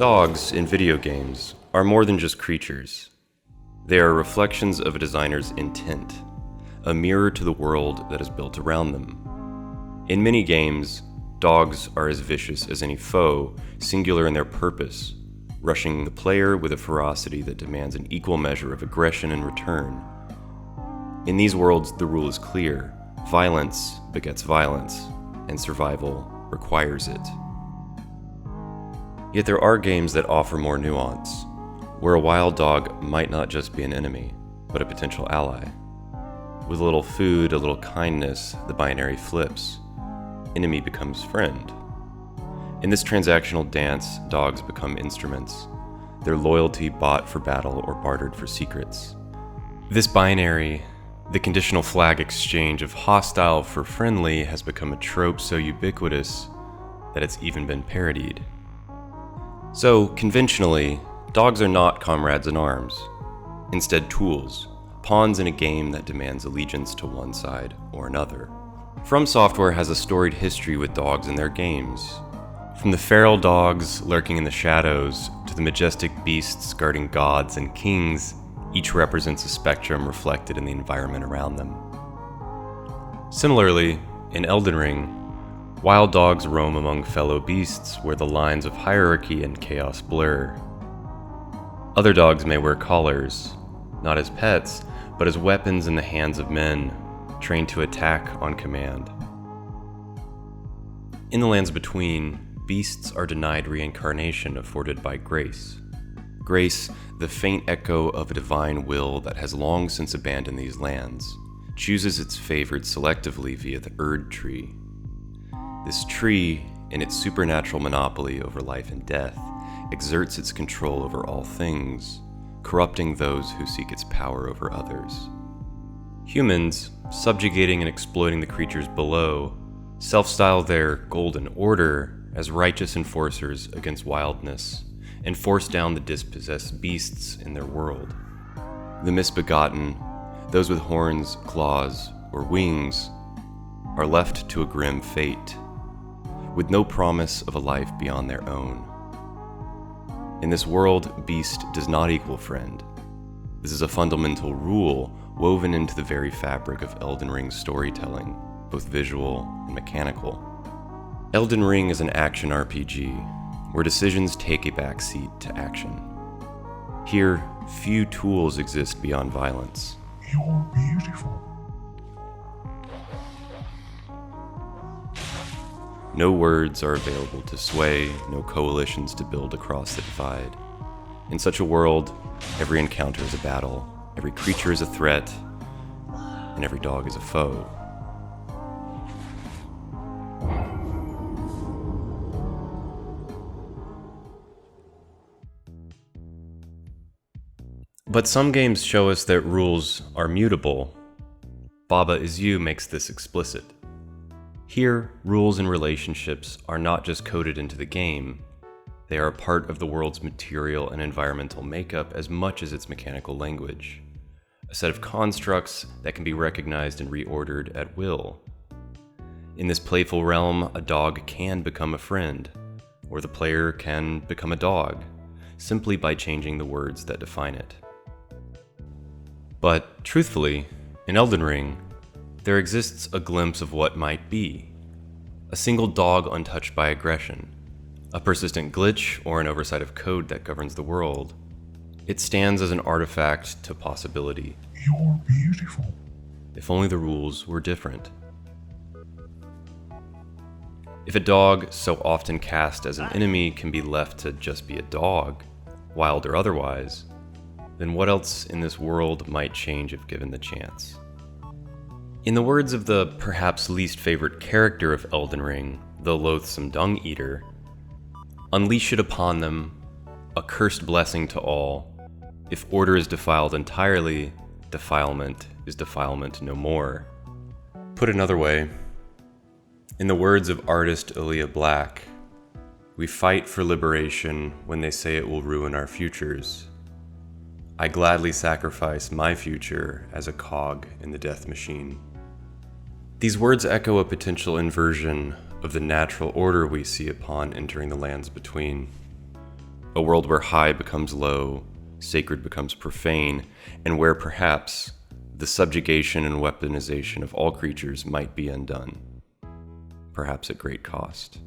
Dogs in video games are more than just creatures. They are reflections of a designer's intent, a mirror to the world that is built around them. In many games, dogs are as vicious as any foe, singular in their purpose, rushing the player with a ferocity that demands an equal measure of aggression in return. In these worlds, the rule is clear: violence begets violence, and survival requires it. Yet there are games that offer more nuance, where a wild dog might not just be an enemy, but a potential ally. With a little food, a little kindness, the binary flips. Enemy becomes friend. In this transactional dance, dogs become instruments, their loyalty bought for battle or bartered for secrets. This binary, the conditional flag exchange of hostile for friendly, has become a trope so ubiquitous that it's even been parodied. So, conventionally, dogs are not comrades in arms, instead tools, pawns in a game that demands allegiance to one side or another. From Software has a storied history with dogs in their games. From the feral dogs lurking in the shadows to the majestic beasts guarding gods and kings, each represents a spectrum reflected in the environment around them. Similarly, in Elden Ring, wild dogs roam among fellow beasts where the lines of hierarchy and chaos blur. Other dogs may wear collars, not as pets, but as weapons in the hands of men, trained to attack on command. In the lands between, beasts are denied reincarnation afforded by grace. Grace, the faint echo of a divine will that has long since abandoned these lands, chooses its favored selectively via the Erd tree. This tree, in its supernatural monopoly over life and death, exerts its control over all things, corrupting those who seek its power over others. Humans, subjugating and exploiting the creatures below, self-style their golden order as righteous enforcers against wildness, and force down the dispossessed beasts in their world. The misbegotten, those with horns, claws, or wings, are left to a grim fate, with no promise of a life beyond their own. In this world, beast does not equal friend. This is a fundamental rule woven into the very fabric of Elden Ring's storytelling, both visual and mechanical. Elden Ring is an action RPG, where decisions take a backseat to action. Here, few tools exist beyond violence. You're beautiful. No words are available to sway, no coalitions to build across the divide. In such a world, every encounter is a battle, every creature is a threat, and every dog is a foe. But some games show us that rules are mutable. Baba Is You makes this explicit. Here, rules and relationships are not just coded into the game, they are a part of the world's material and environmental makeup as much as its mechanical language. A set of constructs that can be recognized and reordered at will. In this playful realm, a dog can become a friend, or the player can become a dog, simply by changing the words that define it. But, truthfully, in Elden Ring, there exists a glimpse of what might be. A single dog untouched by aggression, a persistent glitch or an oversight of code that governs the world. It stands as an artifact to possibility. You're beautiful. If only the rules were different. If a dog, so often cast as an enemy, can be left to just be a dog, wild or otherwise, then what else in this world might change if given the chance? In the words of the perhaps least favorite character of Elden Ring, the loathsome dung eater, unleash it upon them, a cursed blessing to all. If order is defiled entirely, defilement is defilement no more. Put another way, in the words of artist Aaliyah Black, we fight for liberation when they say it will ruin our futures. I gladly sacrifice my future as a cog in the death machine. These words echo a potential inversion of the natural order we see upon entering the lands between. A world where high becomes low, sacred becomes profane, and where perhaps the subjugation and weaponization of all creatures might be undone, perhaps at great cost.